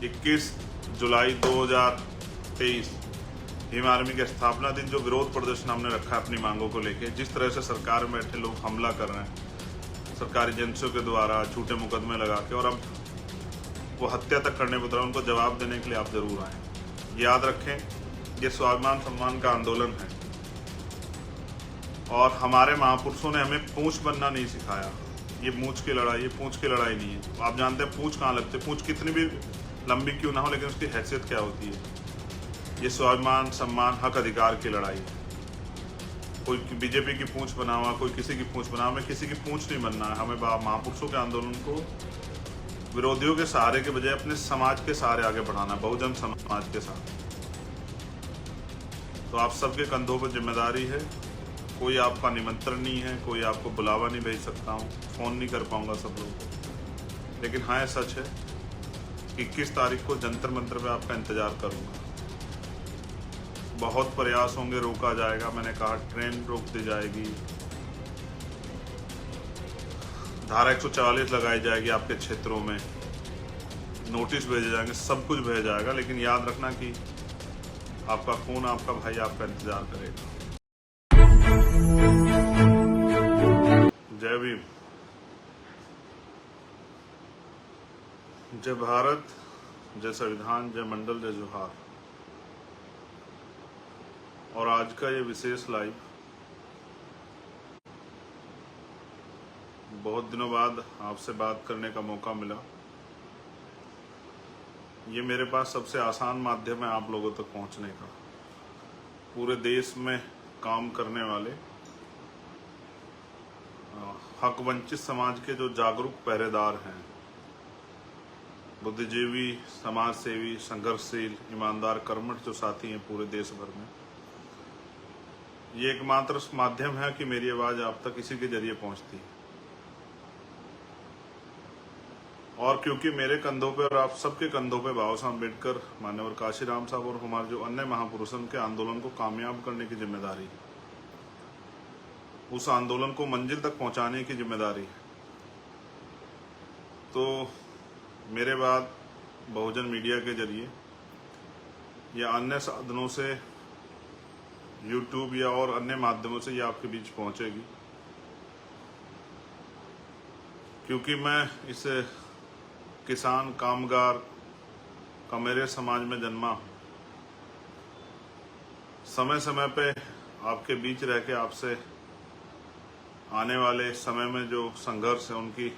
21 जुलाई 2023 Bhim army के स्थापना दिन जो विरोध प्रदर्शन हमने रखा है अपनी मांगों को लेके, जिस तरह से सरकार में बैठे लोग हमला कर रहे हैं सरकारी एजेंसियों के द्वारा, झूठे मुकदमे लगा के, और अब वो हत्या तक करने पर उनको जवाब देने के लिए आप जरूर आए। याद रखें, ये स्वाभिमान सम्मान का आंदोलन है और हमारे महापुरुषों ने हमें पूंछ बनना नहीं सिखाया। ये मूंछ की लड़ाई, ये पूंछ की लड़ाई नहीं है। आप जानते हैं पूंछ कहाँ लगती है, पूंछ कितनी भी लंबी क्यों ना हो, लेकिन उसकी हैसियत क्या होती है। ये स्वाभिमान सम्मान हक अधिकार की लड़ाई है। कोई बीजेपी की पूंछ बना हुआ, कोई किसी की पूंछ बना, हमें किसी की पूंछ नहीं बनना है। हमें महापुरुषों के आंदोलन को विरोधियों के सहारे के बजाय अपने समाज के सहारे आगे बढ़ाना, बहुजन समाज के साथ। तो आप सबके कंधों पर जिम्मेदारी है। कोई आपका निमंत्रण नहीं है, कोई आपको बुलावा नहीं भेज सकता हूँ, फ़ोन नहीं कर पाऊँगा सब लोगों को, लेकिन हाँ सच है कि 21 तारीख को जंतर मंतर पे आपका इंतज़ार करूँगा। बहुत प्रयास होंगे, रोका जाएगा। मैंने कहा ट्रेन रोक दी जाएगी, धारा 144 लगाई जाएगी, आपके क्षेत्रों में नोटिस भेजे जाएंगे, सब कुछ भेजा जाएगा, लेकिन याद रखना कि आपका खून, आपका भाई आपका इंतज़ार करेगा। जय भीम, जय भारत, जय संविधान, जय मंडल, जय जोहार। और आज का ये विशेष लाइव बहुत दिनों बाद आपसे बात करने का मौका मिला। ये मेरे पास सबसे आसान माध्यम है आप लोगों तक पहुंचने का। पूरे देश में काम करने वाले हक वंचित समाज के जो जागरूक पहरेदार हैं, बुद्धिजीवी, समाज सेवी, संघर्षशील, ईमानदार, कर्मठ जो साथी हैं पूरे देश भर में, ये एकमात्र माध्यम है कि मेरी आवाज़ आप तक इसी के जरिए पहुंचती है। और क्योंकि मेरे कंधों पे और आप सबके कंधों पे बाबा साहब अम्बेडकर, मान्यवर काशीराम साहब और हमारे जो अन्य महापुरुषों के आंदोलन को कामयाब करने की जिम्मेदारी है, उस आंदोलन को मंजिल तक पहुंचाने की जिम्मेदारी है, तो मेरे बाद बहुजन मीडिया के जरिए या अन्य साधनों से, यूट्यूब या और अन्य माध्यमों से ये आपके बीच पहुंचेगी। क्योंकि मैं इस किसान कामगार का मेरे समाज में जन्मा हूँ, समय समय पे आपके बीच रह के आपसे आने वाले समय में जो संघर्ष है उनकी,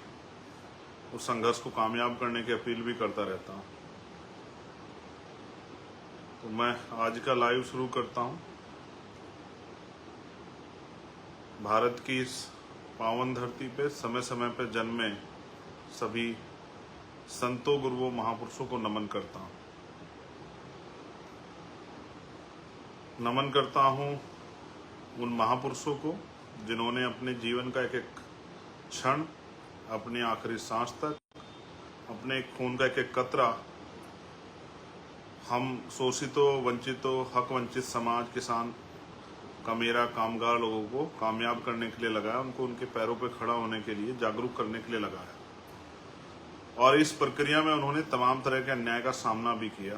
उस संघर्ष को कामयाब करने की अपील भी करता रहता हूँ। तो मैं आज का लाइव शुरू करता हूँ। भारत की इस पावन धरती पे समय समय पे जन्मे सभी संतों, गुरुओं, महापुरुषों को नमन करता हूँ। नमन करता हूँ उन महापुरुषों को जिन्होंने अपने जीवन का एक एक क्षण, अपनी आखिरी सांस तक, अपने खून का एक एक कतरा हम शोषितों, वंचितों, हक वंचित समाज, किसान, कमेरा, कामगार लोगों को कामयाब करने के लिए लगाया, उनको उनके पैरों पर खड़ा होने के लिए, जागरूक करने के लिए लगाया। और इस प्रक्रिया में उन्होंने तमाम तरह के अन्याय का सामना भी किया।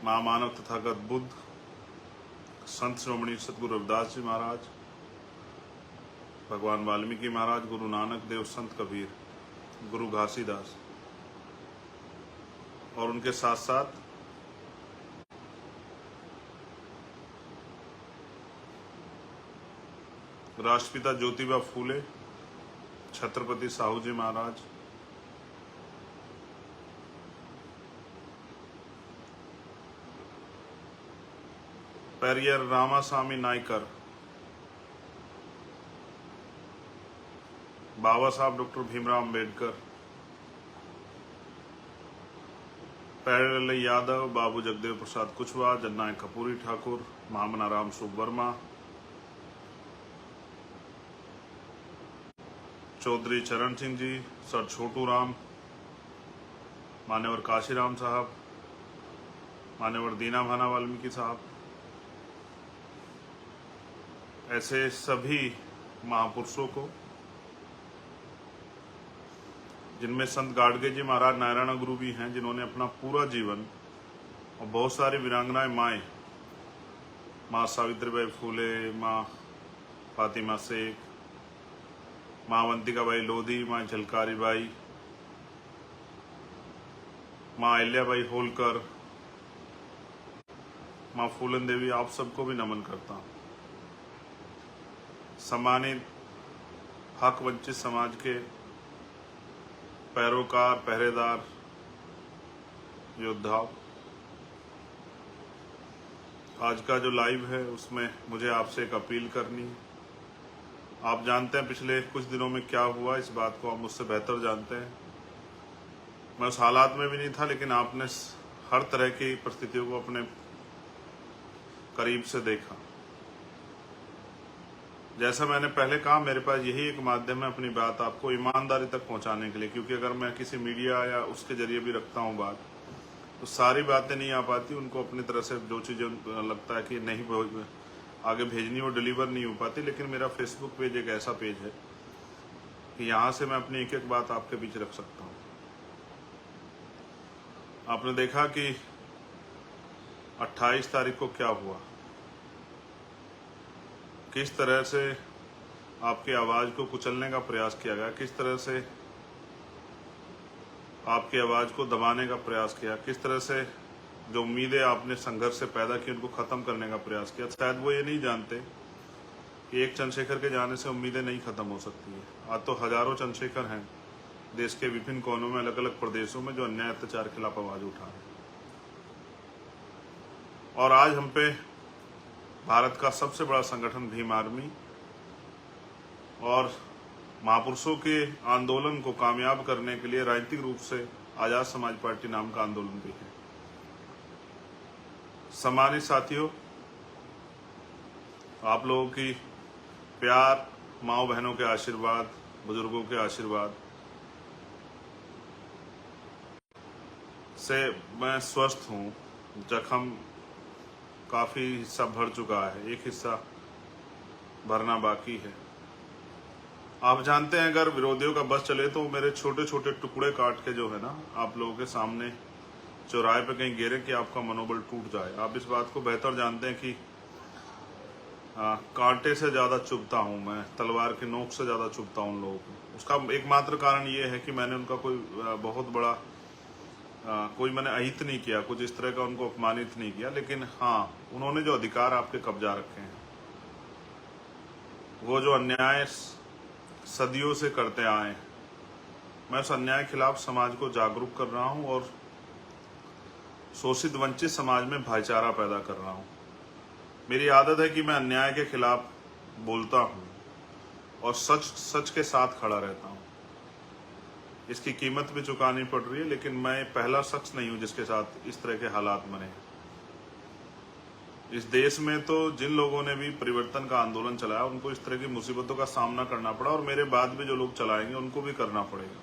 महामानव तथागत बुद्ध, संत श्रोमणी सतगुरु रविदास जी महाराज, भगवान वाल्मीकि महाराज, गुरु नानक देव, संत कबीर, गुरु घासीदास, और उनके साथ साथ राष्ट्रपिता ज्योतिबा फूले, छत्रपति साहू जी महाराज, पेरियर रामास्वामी नायकर, बाबा साहब डॉक्टर भीमराव अम्बेडकर, प्यारेलाल यादव, बाबू जगदेव प्रसाद कुशवाहा, जननायक कपूरी ठाकुर, महामना राम सुब वर्मा, चौधरी चरण सिंह जी, सर छोटू राम, मान्यवर काशीराम साहब, मान्यवर दीना भाना वाल्मीकि साहब, ऐसे सभी महापुरुषों को जिनमें संत गाडगे जी महाराज नारायण गुरु भी हैं, जिन्होंने अपना पूरा जीवन और बहुत सारी वीरांगनाएं माएँ, माँ सावित्रीबाई फूले, माँ फातिमा शेख, माँ अवंतिकाबाई लोधी, माँ झलकारी बाई, माँ अहिल्याबाई होलकर, माँ फूलन देवी, आप सबको भी नमन करता हूँ। सम्मानित हक वंचित समाज के पैरोकार, पहरेदार, योद्धा, आज का जो लाइव है उसमें मुझे आपसे एक अपील करनी है। आप जानते हैं पिछले कुछ दिनों में क्या हुआ, इस बात को आप मुझसे बेहतर जानते हैं। मैं उस हालात में भी नहीं था, लेकिन आपने हर तरह की परिस्थितियों को अपने करीब से देखा। जैसा मैंने पहले कहा, मेरे पास यही एक माध्यम है अपनी बात आपको ईमानदारी तक पहुंचाने के लिए, क्योंकि अगर मैं किसी मीडिया या उसके जरिए भी रखता हूं बात, तो सारी बातें नहीं आ पाती। उनको अपनी तरह से जो चीज़ें लगता है कि नहीं आगे भेजनी, वो डिलीवर नहीं हो पाती। लेकिन मेरा फेसबुक पेज एक ऐसा पेज है कि यहाँ से मैं अपनी एक एक बात आपके बीच रख सकता हूँ। आपने देखा कि 28 तारीख को क्या हुआ, किस तरह से आपकी आवाज़ को कुचलने का प्रयास किया गया, किस तरह से आपकी आवाज़ को दबाने का प्रयास किया, किस तरह से जो उम्मीदें आपने संघर्ष से पैदा की उनको ख़त्म करने का प्रयास किया। शायद वो ये नहीं जानते कि एक चंद्रशेखर के जाने से उम्मीदें नहीं ख़त्म हो सकती है। आज तो हज़ारों चंद्रशेखर हैं देश के विभिन्न कोनों में, अलग अलग प्रदेशों में, जो अन्याय अत्याचार के खिलाफ आवाज़ उठा रहे हैं। और आज हम पे भारत का सबसे बड़ा संगठन भीम आर्मी और महापुरुषों के आंदोलन को कामयाब करने के लिए राजनीतिक रूप से आज़ाद समाज पार्टी नाम का आंदोलन भी है। सम्मानित साथियों, आप लोगों की प्यार, माँ बहनों के आशीर्वाद, बुजुर्गों के आशीर्वाद से मैं स्वस्थ हूँ। जख्म काफ़ी हिस्सा भर चुका है, एक हिस्सा भरना बाकी है। आप जानते हैं, अगर विरोधियों का बस चले तो मेरे छोटे छोटे टुकड़े काट के जो है ना, आप लोगों के सामने चौराहे पे कहीं गिरे कि आपका मनोबल टूट जाए। आप इस बात को बेहतर जानते हैं कि कांटे से ज़्यादा चुभता हूँ मैं, तलवार की नोक से ज़्यादा चुभता हूँ उन लोगों को। उसका एकमात्र कारण ये है कि मैंने उनका कोई बहुत बड़ा कोई मैंने अहित नहीं किया, कुछ इस तरह का उनको अपमानित नहीं किया। लेकिन हाँ, उन्होंने जो अधिकार आपके कब्जा रखे हैं, वो जो अन्याय सदियों से करते आए, मैं उस अन्याय के खिलाफ समाज को जागरूक कर रहा हूँ और शोषित वंचित समाज में भाईचारा पैदा कर रहा हूँ। मेरी आदत है कि मैं अन्याय के खिलाफ बोलता हूँ और सच सच के साथ खड़ा रहता हूँ। इसकी कीमत भी चुकानी पड़ रही है, लेकिन मैं पहला शख्स नहीं हूँ जिसके साथ इस तरह के हालात बने। इस देश में तो जिन लोगों ने भी परिवर्तन का आंदोलन चलाया, उनको इस तरह की मुसीबतों का सामना करना पड़ा, और मेरे बाद भी जो लोग चलाएंगे उनको भी करना पड़ेगा।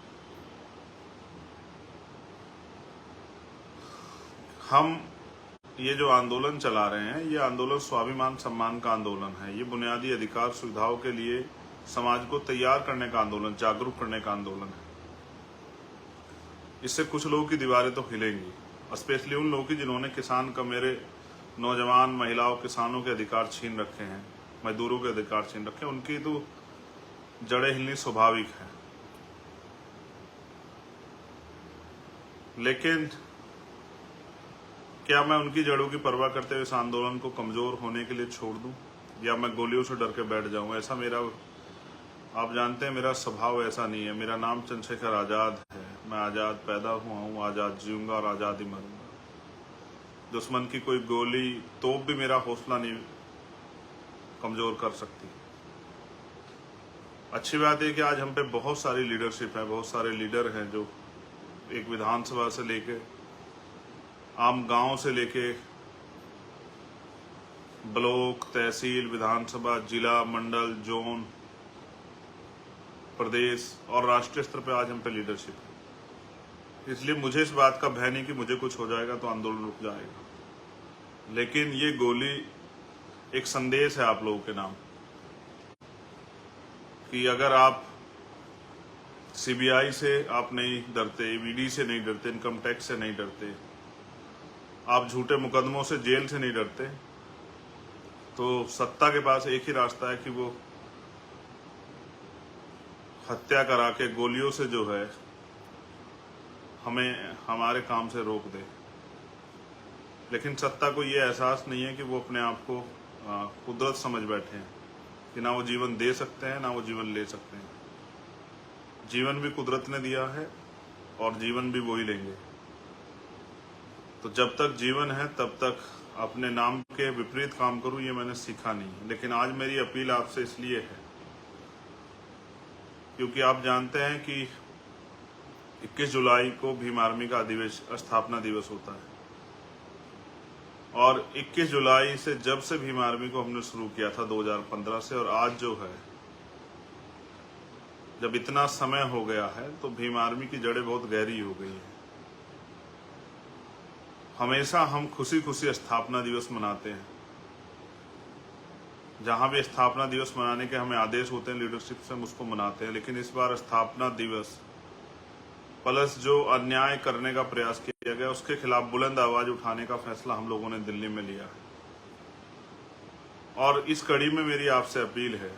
हम ये जो आंदोलन चला रहे हैं, ये आंदोलन स्वाभिमान सम्मान का आंदोलन है। ये बुनियादी अधिकार सुविधाओं के लिए समाज को तैयार करने का आंदोलन, जागरूक करने का आंदोलन है। इससे कुछ लोगों की दीवारें तो हिलेंगी, स्पेशली उन लोगों की जिन्होंने किसान का, मेरे नौजवान, महिलाओं, किसानों के अधिकार छीन रखे हैं, मजदूरों के अधिकार छीन रखे हैं। उनकी तो जड़ें हिलनी स्वाभाविक है। लेकिन क्या मैं उनकी जड़ों की परवाह करते हुए इस आंदोलन को कमजोर होने के लिए छोड़ दूं, या मैं गोलियों से डर के बैठ जाऊं? ऐसा मेरा, आप जानते हैं मेरा स्वभाव ऐसा नहीं है। मेरा नाम चंद्रशेखर आज़ाद है। मैं आज़ाद पैदा हुआ हूँ, आज़ाद जीऊंगा और आज़ाद ही मरूंगा। दुश्मन की कोई गोली, तोप भी मेरा हौसला नहीं कमजोर कर सकती। अच्छी बात है कि आज हम पे बहुत सारी लीडरशिप है, बहुत सारे लीडर हैं जो एक विधानसभा से लेके, आम गांव से लेके ब्लॉक, तहसील, विधानसभा, जिला, मंडल, जोन, प्रदेश और राष्ट्रीय स्तर पे आज हम पे लीडरशिप है। इसलिए मुझे इस बात का भय नहीं कि मुझे कुछ हो जाएगा तो आंदोलन रुक जाएगा। लेकिन ये गोली एक संदेश है आप लोगों के नाम कि अगर आप सीबीआई से आप नहीं डरते, ईडी से नहीं डरते, इनकम टैक्स से नहीं डरते, आप झूठे मुकदमों से, जेल से नहीं डरते, तो सत्ता के पास एक ही रास्ता है कि वो हत्या करा के गोलियों से जो है हमें हमारे काम से रोक दे। लेकिन सत्ता को ये एहसास नहीं है कि वो अपने आप को कुदरत समझ बैठे हैं कि ना वो जीवन दे सकते हैं ना वो जीवन ले सकते हैं। जीवन भी कुदरत ने दिया है और जीवन भी वो ही लेंगे। तो जब तक जीवन है तब तक अपने नाम के विपरीत काम करूं, ये मैंने सीखा नहीं। लेकिन आज मेरी अपील आपसे इसलिए है क्योंकि आप जानते हैं कि 21 जुलाई को भीम आर्मी का स्थापना दिवस होता है और 21 जुलाई से जब से भीम आर्मी को हमने शुरू किया था 2015 से, और आज जो है जब इतना समय हो गया है तो भीम आर्मी की जड़ें बहुत गहरी हो गई हैं। हमेशा हम खुशी खुशी स्थापना दिवस मनाते हैं, जहां भी स्थापना दिवस मनाने के हमें आदेश होते हैं लीडरशिप से, हम उसको मनाते हैं। लेकिन इस बार स्थापना दिवस प्लस जो अन्याय करने का प्रयास किया गया उसके खिलाफ बुलंद आवाज उठाने का फैसला हम लोगों ने दिल्ली में लिया है। और इस कड़ी में मेरी आपसे अपील है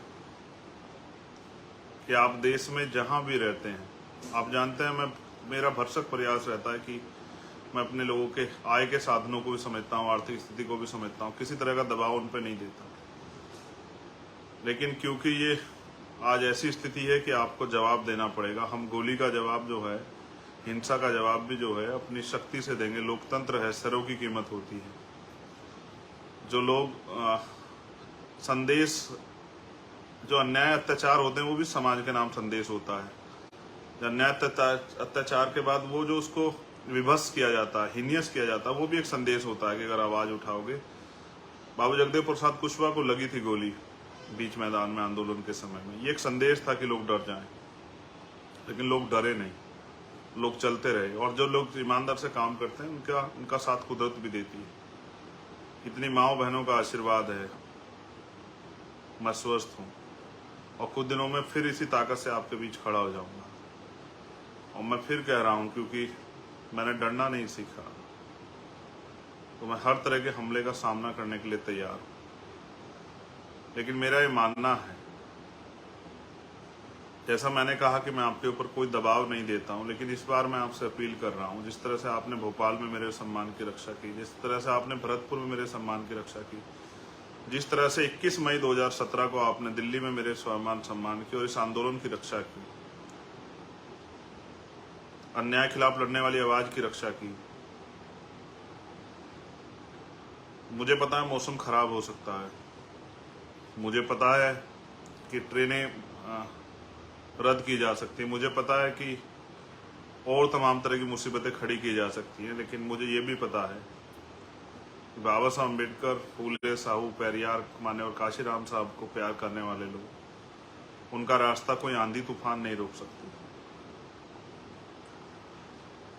कि आप देश में जहां भी रहते हैं, आप जानते हैं मेरा भरसक प्रयास रहता है कि मैं अपने लोगों के आय के साधनों को भी समझता हूँ, आर्थिक स्थिति को भी समझता हूँ, किसी तरह का दबाव उन पर नहीं देता। लेकिन क्योंकि ये आज ऐसी स्थिति है कि आपको जवाब देना पड़ेगा। हम गोली का जवाब जो है, हिंसा का जवाब भी जो है अपनी शक्ति से देंगे। लोकतंत्र है, सरों की कीमत होती है। जो लोग संदेश, जो अन्याय अत्याचार होते हैं वो भी समाज के नाम संदेश होता है। अन्याय अत्याचार के बाद वो जो उसको विभत्स किया जाता है, हीनियस किया जाता है, वो भी एक संदेश होता है कि अगर आवाज उठाओगे। बाबू जगदेव प्रसाद कुशवाहा को लगी थी गोली बीच मैदान में आंदोलन के समय में, ये एक संदेश था कि लोग डर जाएं। लेकिन लोग डरे नहीं, लोग चलते रहे। और जो लोग ईमानदार से काम करते हैं उनका साथ कुदरत भी देती है। इतनी माओ बहनों का आशीर्वाद है, मैं स्वस्थ हूँ और कुछ दिनों में फिर इसी ताकत से आपके बीच खड़ा हो जाऊंगा। और मैं फिर कह रहा हूँ, क्योंकि मैंने डरना नहीं सीखा, तो मैं हर तरह के हमले का सामना करने के लिए तैयार हूँ। लेकिन मेरा ये मानना है, जैसा मैंने कहा कि मैं आपके ऊपर कोई दबाव नहीं देता हूं, लेकिन इस बार मैं आपसे अपील कर रहा हूं, जिस तरह से आपने भोपाल में मेरे सम्मान की रक्षा की, जिस तरह से आपने भरतपुर में मेरे सम्मान की रक्षा की, जिस तरह से 21 मई 2017 को आपने दिल्ली में मेरे सम्मान की और इस आंदोलन की रक्षा की, अन्याय खिलाफ लड़ने वाली आवाज की रक्षा की। मुझे पता है मौसम खराब हो सकता है, मुझे पता है कि ट्रेनें रद्द की जा सकती है, मुझे पता है कि और तमाम तरह की मुसीबतें खड़ी की जा सकती हैं। लेकिन मुझे ये भी पता है कि बाबा साहब अम्बेडकर, फूले, साहू, पेरियार, मान्यवर काशीराम साहब को प्यार करने वाले लोग, उनका रास्ता कोई आंधी तूफान नहीं रोक सकती।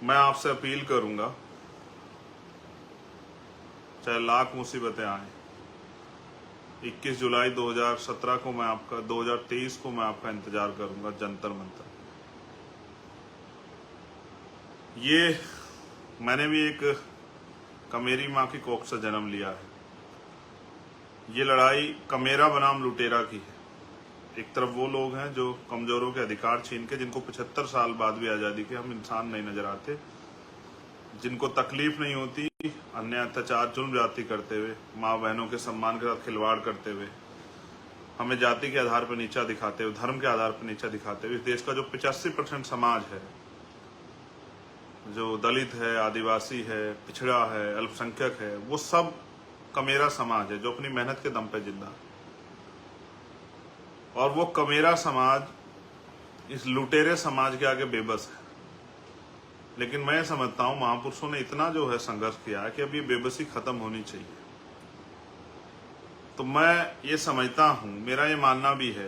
मैं आपसे अपील करूंगा, चाहे लाख मुसीबतें आए, 21 जुलाई 2017 को मैं आपका 2023 को मैं आपका इंतजार करूंगा जंतर मंतर। ये मैंने भी एक कमेरी माँ की कोख से जन्म लिया है। ये लड़ाई कमेरा बनाम लुटेरा की है। एक तरफ वो लोग हैं जो कमजोरों के अधिकार छीन के, जिनको 75 साल बाद भी आज़ादी के हम इंसान नहीं नजर आते, जिनको तकलीफ नहीं होती अन्याय अत्याचार जुल्म जाति करते हुए, माँ बहनों के सम्मान के साथ खिलवाड़ करते हुए, हमें जाति के आधार पर नीचा दिखाते हुए, धर्म के आधार पर नीचा दिखाते हुए, इस देश का जो 85% समाज है, जो दलित है, आदिवासी है, पिछड़ा है, अल्पसंख्यक है, वो सब कमेरा समाज है जो अपनी मेहनत के दम पे जिंदा है। और वो कमेरा समाज इस लुटेरे समाज के आगे बेबस है। लेकिन मैं समझता हूं महापुरुषों ने इतना जो है संघर्ष किया है कि अब ये बेबसी खत्म होनी चाहिए। तो मैं ये समझता हूं, मेरा ये मानना भी है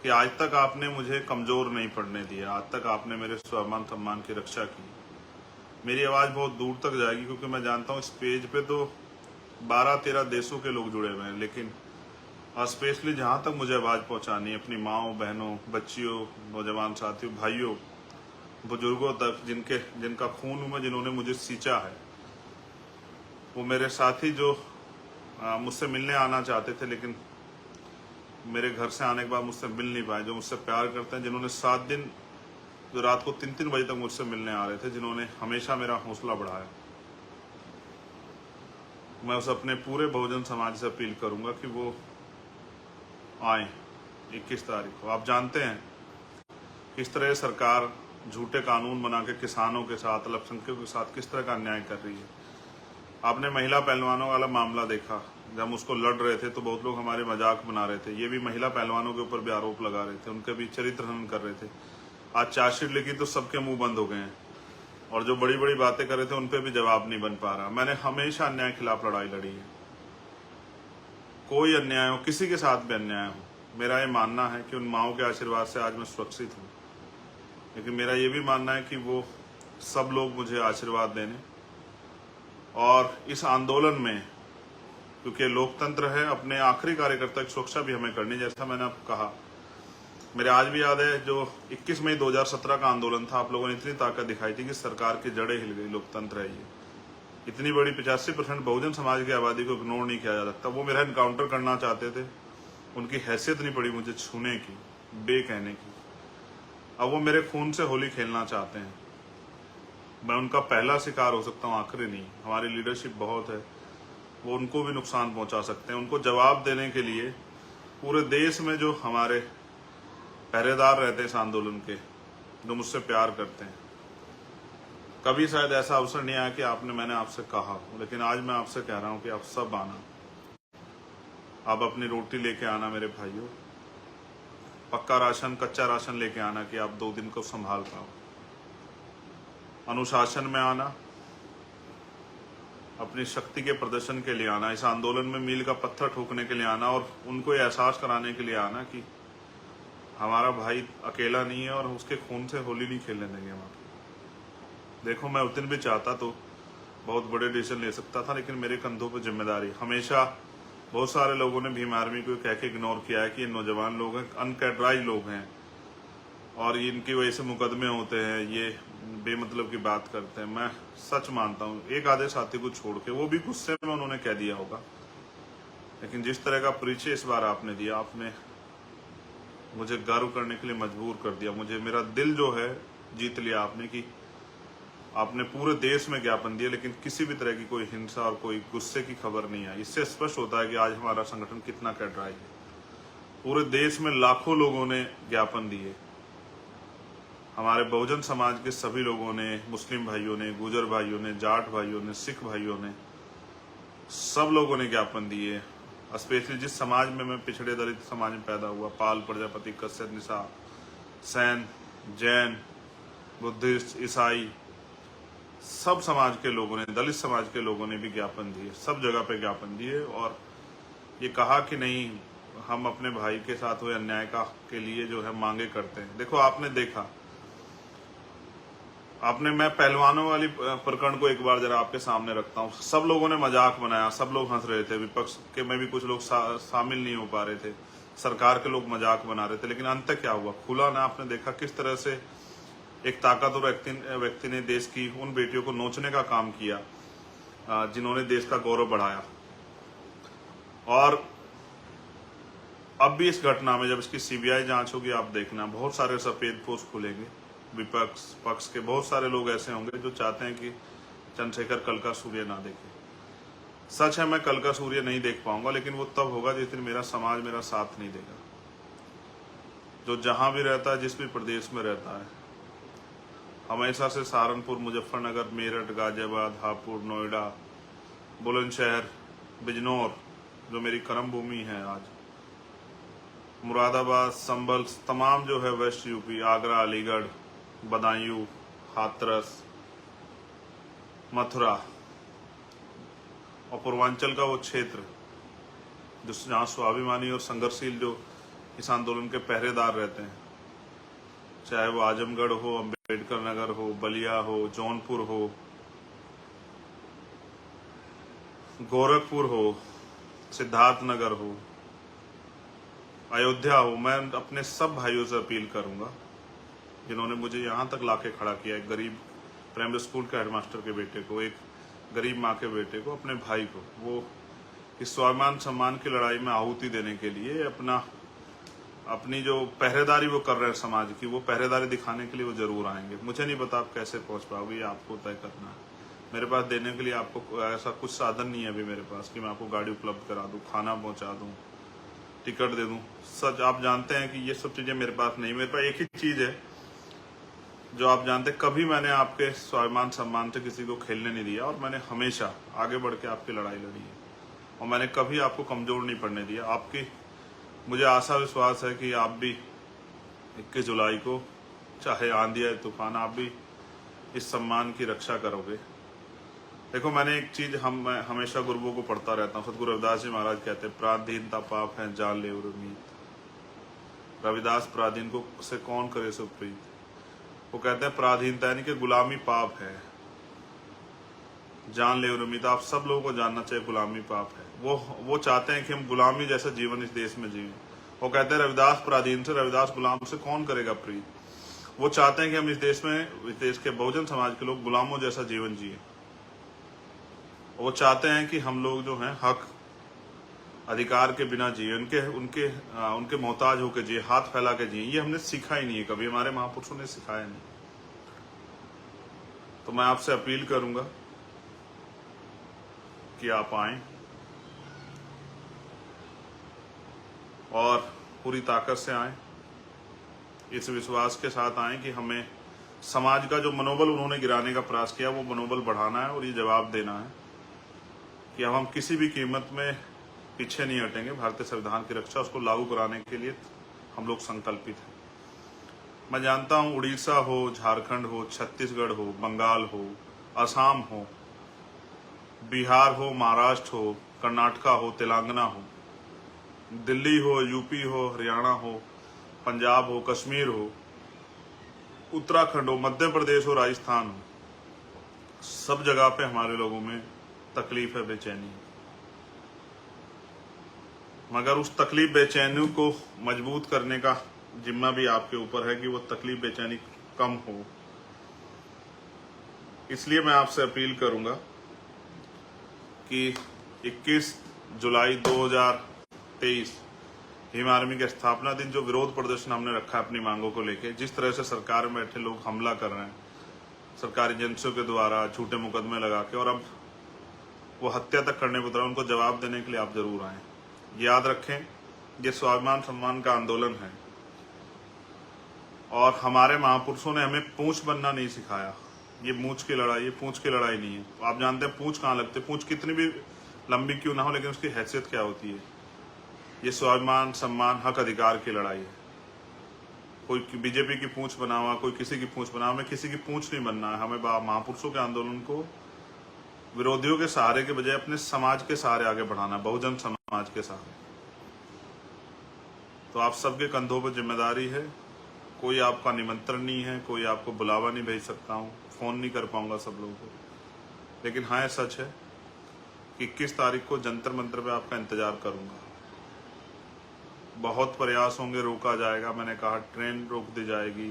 कि आज तक आपने मुझे कमजोर नहीं पड़ने दिया, आज तक आपने मेरे स्वाभिमान सम्मान की रक्षा की। मेरी आवाज बहुत दूर तक जाएगी, क्योंकि मैं जानता हूं इस पेज पे तो 12-13 देशों के लोग जुड़े हुए हैं, लेकिन और स्पेशली जहाँ तक मुझे आवाज़ पहुँचानी है अपनी माँओं, बहनों, बच्चियों, नौजवान साथियों, भाइयों, बुजुर्गों तक जिनका खून में जिन्होंने मुझे सींचा है, वो मेरे साथी जो मुझसे मिलने आना चाहते थे लेकिन मेरे घर से आने के बाद मुझसे मिल नहीं पाए, जो मुझसे प्यार करते हैं, जिन्होंने 7 दिन जो रात को 3-3 बजे तक मुझसे मिलने आ रहे थे, जिन्होंने हमेशा मेरा हौसला बढ़ाया, मैं उस अपने पूरे बहुजन समाज से अपील करूंगा कि वो आए 21 तारीख को। आप जानते हैं किस तरह सरकार झूठे कानून बना के किसानों के साथ, अल्पसंख्यकों के साथ किस तरह का अन्याय कर रही है। आपने महिला पहलवानों वाला मामला देखा, जब उसको लड़ रहे थे तो बहुत लोग हमारे मजाक बना रहे थे, ये भी महिला पहलवानों के ऊपर भी आरोप लगा रहे थे, उनके भी चरित्र हनन कर रहे थे। आज चार्जशीट लिखी तो सबके मुंह बंद हो गए हैं, और जो बड़ी बड़ी बातें कर रहे थे उन पर भी जवाब नहीं बन पा रहा। मैंने हमेशा अन्याय के खिलाफ लड़ाई लड़ी है, कोई अन्याय हो, किसी के साथ भी अन्याय हो। मेरा ये मानना है कि उन माओं के आशीर्वाद से आज मैं सुरक्षित हूँ, लेकिन मेरा ये भी मानना है कि वो सब लोग मुझे आशीर्वाद देने, और इस आंदोलन में, क्योंकि लोकतंत्र है, अपने आखिरी कार्यकर्ता की सुरक्षा भी हमें करनी। जैसा मैंने आपको कहा, मेरे आज भी याद है जो 21 मई 2017 का आंदोलन था, आप लोगों ने इतनी ताकत दिखाई थी कि सरकार की जड़ें हिल गई। लोकतंत्र है ये, इतनी बड़ी 85% बहुजन समाज की आबादी को इग्नोर नहीं किया जा सकता। वो मेरा इनकाउंटर करना चाहते थे, उनकी हैसियत नहीं पड़ी मुझे छूने की, बे कहने की। अब वो मेरे खून से होली खेलना चाहते हैं, मैं उनका पहला शिकार हो सकता हूँ, आखिरी नहीं। हमारी लीडरशिप बहुत है, वो उनको भी नुकसान पहुंचा सकते हैं। उनको जवाब देने के लिए पूरे देश में जो हमारे पहरेदार रहते हैं इस आंदोलन के, जो मुझसे प्यार करते हैं, कभी शायद ऐसा अवसर नहीं आया कि मैंने आपसे कहा, लेकिन आज मैं आपसे कह रहा हूं कि आप सब आना, आप अपनी रोटी लेके आना मेरे भाइयों, पक्का राशन, कच्चा राशन लेके आना कि आप 2 दिन को संभाल पाओ। अनुशासन में आना, अपनी शक्ति के प्रदर्शन के लिए आना, इस आंदोलन में मील का पत्थर ठोकने के लिए आना, और उनको ये एहसास कराने के लिए आना कि हमारा भाई अकेला नहीं है और उसके खून से होली नहीं खेलने देंगे हम। देखो, मैं उस दिन भी चाहता तो बहुत बड़े डिसीजन ले सकता था, लेकिन मेरे कंधों पर जिम्मेदारी। हमेशा बहुत सारे लोगों ने भीम आर्मी को कह के इग्नोर किया है कि ये नौजवान लोग हैं, अनकैडराइज लोग हैं, और इनकी वजह से मुकदमे होते हैं, ये बेमतलब की बात करते हैं। मैं सच मानता हूँ, एक आधे साथी को छोड़ के, वो भी गुस्से में उन्होंने कह दिया होगा, लेकिन जिस तरह का परिचय इस बार आपने दिया, आपने मुझे गर्व करने के लिए मजबूर कर दिया। मुझे, मेरा दिल जो है जीत लिया आपने, कि आपने पूरे देश में ज्ञापन दिया, लेकिन किसी भी तरह की कोई हिंसा और कोई गुस्से की खबर नहीं आई। इससे स्पष्ट होता है कि आज हमारा संगठन कितना कैडराइज है। पूरे देश में लाखों लोगों ने ज्ञापन दिए, हमारे बहुजन समाज के सभी लोगों ने, मुस्लिम भाइयों ने, गुजर भाइयों ने, जाट भाइयों ने, सिख भाइयों ने, सब लोगों ने ज्ञापन दिए। स्पेशली जिस समाज में मैं, पिछड़े दलित समाज में पैदा हुआ, पाल, प्रजापति, कश्यप, निशा, सैन, जैन, बुद्धिस्ट, ईसाई, सब समाज के लोगों ने, दलित समाज के लोगों ने भी ज्ञापन दिए, सब जगह पे ज्ञापन दिए, और ये कहा कि नहीं, हम अपने भाई के साथ हुए अन्याय के लिए जो है मांगे करते हैं। देखो, आपने देखा, मैं पहलवानों वाली प्रकरण को एक बार जरा आपके सामने रखता हूँ। सब लोगों ने मजाक बनाया, सब लोग हंस रहे थे, विपक्ष के में भी कुछ लोग शामिल नहीं हो पा रहे थे, सरकार के लोग मजाक बना रहे थे, लेकिन अंत क्या हुआ? खुला ना, आपने देखा किस तरह से एक ताकतवर व्यक्ति ने देश की उन बेटियों को नोचने का काम किया जिन्होंने देश का गौरव बढ़ाया। और अब भी इस घटना में जब इसकी सीबीआई जांच होगी, आप देखना बहुत सारे सफेद पोस्ट खुलेंगे। विपक्ष पक्ष के बहुत सारे लोग ऐसे होंगे जो चाहते हैं कि चंद्रशेखर कल का सूर्य ना देखे। सच है, मैं कल का सूर्य नहीं देख पाऊंगा, लेकिन वो तब होगा जिस दिन मेरा समाज मेरा साथ नहीं देगा। जो जहां भी रहता है, जिस भी प्रदेश में रहता है, हमेशा से सहारनपुर, मुजफ्फरनगर, मेरठ, गाजियाबाद, हापुड़, नोएडा, बुलंदशहर, बिजनौर, जो मेरी कर्म भूमि है आज, मुरादाबाद, संभल, तमाम जो है वेस्ट यूपी, आगरा, अलीगढ़, बदायूं, हाथरस, मथुरा, और पूर्वांचल का वो क्षेत्र जहाँ स्वाभिमानी और संघर्षशील जो इस आंदोलन के पहरेदार रहते हैं, चाहे वो आजमगढ़ हो, अम्बेडकर नगर हो, बलिया हो, जौनपुर हो, गोरखपुर हो, सिद्धार्थनगर हो, अयोध्या हो, मैं अपने सब भाइयों से अपील करूंगा जिन्होंने मुझे यहाँ तक लाके खड़ा किया, एक गरीब प्राइमरी स्कूल के हेडमास्टर के बेटे को, एक गरीब माँ के बेटे को, अपने भाई को, वो इस स्वाभिमान सम्मान की लड़ाई में आहुति देने के लिए अपनी जो पहरेदारी वो कर रहे हैं समाज की, वो पहरेदारी दिखाने के लिए वो जरूर आएंगे। मुझे नहीं पता आप कैसे पहुंच पाओगे, ये आपको तय करना है। मेरे पास देने के लिए आपको ऐसा कुछ साधन नहीं है अभी मेरे पास कि मैं आपको गाड़ी उपलब्ध करा दूं, खाना पहुंचा दूं, टिकट दे दूं। सच आप जानते हैं कि ये सब चीजें मेरे पास नहीं। मेरे पास एक ही चीज है जो आप जानते हैं, कभी मैंने आपके स्वाभिमान सम्मान से किसी को खेलने नहीं दिया, और मैंने हमेशा आगे बढ़ के आपकी लड़ाई लड़ी है, और मैंने कभी आपको कमजोर नहीं पड़ने दिया। आपकी मुझे आशा विश्वास है कि आप भी 21 जुलाई को, चाहे आंधी आए तूफान, आप भी इस सम्मान की रक्षा करोगे। देखो, मैंने एक चीज हमेशा गुरुओं को पढ़ता रहता हूँ। सतगुरु रविदास जी महाराज कहते हैं, पराधीनता पाप है जान ले उर्मीत। रविदास पराधीन को से कौन करे सुप्रीत। वो कहते हैं पराधीनता यानी कि गुलामी पाप है, जान ले उर्मीत। आप सब लोगों को जानना चाहिए गुलामी पाप है। वो चाहते हैं कि हम गुलामी जैसा जीवन इस देश में जिए। वो कहते हैं रविदास पराधीन से, रविदास गुलाम से कौन करेगा प्रीत। वो चाहते हैं कि हम इस देश के बहुजन समाज के लोग गुलामों जैसा जीवन जिए। वो चाहते हैं कि हम लोग जो हैं हक अधिकार के बिना जिए, उनके मोहताज होकर जिए, हाथ फैला के जिए। ये हमने सीखा ही नहीं है कभी, हमारे महापुरुषों ने सिखाया नहीं। तो मैं आपसे अपील करूंगा कि आप आएं और पूरी ताकत से आएं, इस विश्वास के साथ आएं कि हमें समाज का जो मनोबल उन्होंने गिराने का प्रयास किया, वो मनोबल बढ़ाना है और ये जवाब देना है कि अब हम किसी भी कीमत में पीछे नहीं हटेंगे। भारतीय संविधान की रक्षा, उसको लागू कराने के लिए हम लोग संकल्पित हैं। मैं जानता हूं उड़ीसा हो, झारखंड हो, छत्तीसगढ़ हो, बंगाल हो, असम हो, बिहार हो, महाराष्ट्र हो, कर्नाटका हो, तेलंगाना हो, दिल्ली हो, यूपी हो, हरियाणा हो, पंजाब हो, कश्मीर हो, उत्तराखंड हो, मध्य प्रदेश हो, राजस्थान हो, सब जगह पे हमारे लोगों में तकलीफ है, बेचैनी है। मगर उस तकलीफ बेचैनी को मजबूत करने का जिम्मा भी आपके ऊपर है कि वो तकलीफ बेचैनी कम हो। इसलिए मैं आपसे अपील करूंगा कि 21 जुलाई 2023 हिम आर्मी के स्थापना दिन जो विरोध प्रदर्शन हमने रखा है अपनी मांगों को लेके, जिस तरह से सरकार में बैठे लोग हमला कर रहे हैं सरकारी एजेंसियों के द्वारा, झूठे मुकदमे लगा के, और अब वो हत्या तक करने पर उतरा, उनको जवाब देने के लिए आप जरूर आए। याद रखें, ये स्वाभिमान सम्मान का आंदोलन है और हमारे महापुरुषों ने हमें पूंछ बनना नहीं सिखाया। ये मूंछ की लड़ाई, ये पूंछ की लड़ाई नहीं है। आप जानते हैं पूंछ कहाँ लगते, पूंछ कितनी भी लंबी क्यों ना हो, लेकिन उसकी हैसियत क्या होती है। ये स्वाभिमान सम्मान हक अधिकार की लड़ाई है। कोई बीजेपी की पूंछ बना हुआ, कोई किसी की पूंछ बना हुआ, हमें किसी की पूंछ नहीं बनना है। हमें महापुरुषों के आंदोलन को विरोधियों के सहारे के बजाय अपने समाज के सहारे आगे बढ़ाना, बहुजन समाज के सहारे। तो आप सबके कंधों पर जिम्मेदारी है। कोई आपका निमंत्रण नहीं है, कोई आपको बुलावा नहीं भेज सकता हूँ, फोन नहीं कर पाऊंगा सब लोगों को, लेकिन हाँ सच है कि 21 तारीख को जंतर मंतर पे आपका इंतजार करूंगा। बहुत प्रयास होंगे, रोका जाएगा। मैंने कहा ट्रेन रोक दी जाएगी,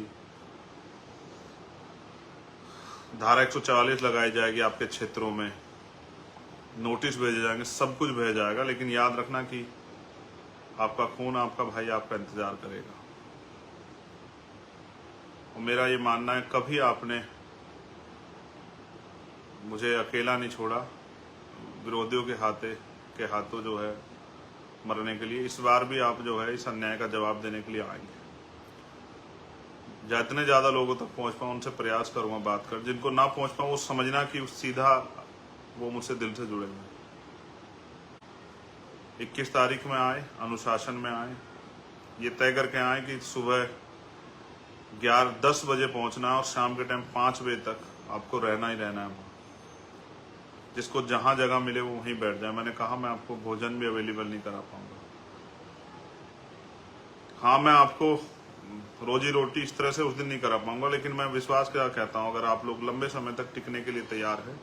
धारा 144 लगाई जाएगी, आपके क्षेत्रों में नोटिस भेजे जाएंगे, सब कुछ भेजा जाएगा। लेकिन याद रखना कि आपका खून, आपका भाई आपका इंतजार करेगा। और मेरा ये मानना है, कभी आपने मुझे अकेला नहीं छोड़ा विरोधियों के हाथों जो है मरने के लिए। इस बार भी आप जो है इस अन्याय का जवाब देने के लिए आएंगे। जितने ज्यादा लोगों तक पहुंच पाऊं उनसे प्रयास करूंगा बात कर। जिनको ना पहुंच पाऊं वो समझना कि सीधा वो मुझसे दिल से जुड़े हुए। 21 तारीख में आए, अनुशासन में आए, ये तय करके आए कि सुबह 10 बजे पहुंचना है और शाम के टाइम 5 बजे तक आपको रहना ही रहना है वहाँ। जिसको जहां जगह मिले वो वहीं बैठ जाए। मैंने कहा मैं आपको भोजन भी अवेलेबल नहीं करा पाऊंगा। हाँ, मैं आपको रोजी रोटी इस तरह से उस दिन नहीं करा पाऊंगा, लेकिन मैं विश्वास क्या कहता हूं, अगर आप लोग लंबे समय तक टिकने के लिए तैयार है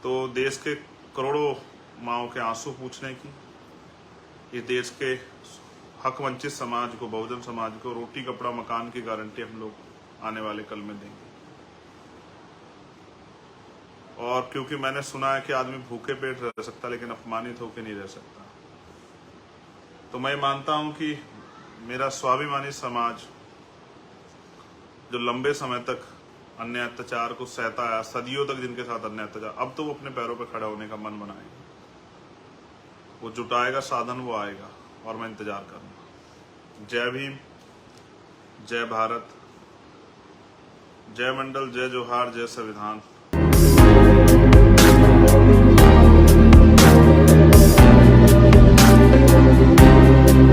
तो देश के करोड़ों माओं के आंसू पूछने की, ये देश के हक वंचित समाज को, बहुजन समाज को रोटी कपड़ा मकान की गारंटी हम लोग आने वाले कल में देंगे। और क्योंकि मैंने सुना है कि आदमी भूखे पेट रह सकता लेकिन अपमानित होकर नहीं रह सकता, तो मैं मानता हूं कि मेरा स्वाभिमानी समाज जो लंबे समय तक अन्य अत्याचार को सहता है, सदियों तक जिनके साथ अन्य अत्याचार, अब तो वो अपने पैरों पर खड़ा होने का मन बनाएगा, वो जुटाएगा साधन, वो आएगा और मैं इंतजार करूंगा। जय भीम, जय भारत, जय मंडल, जय जोहार, जय संविधान।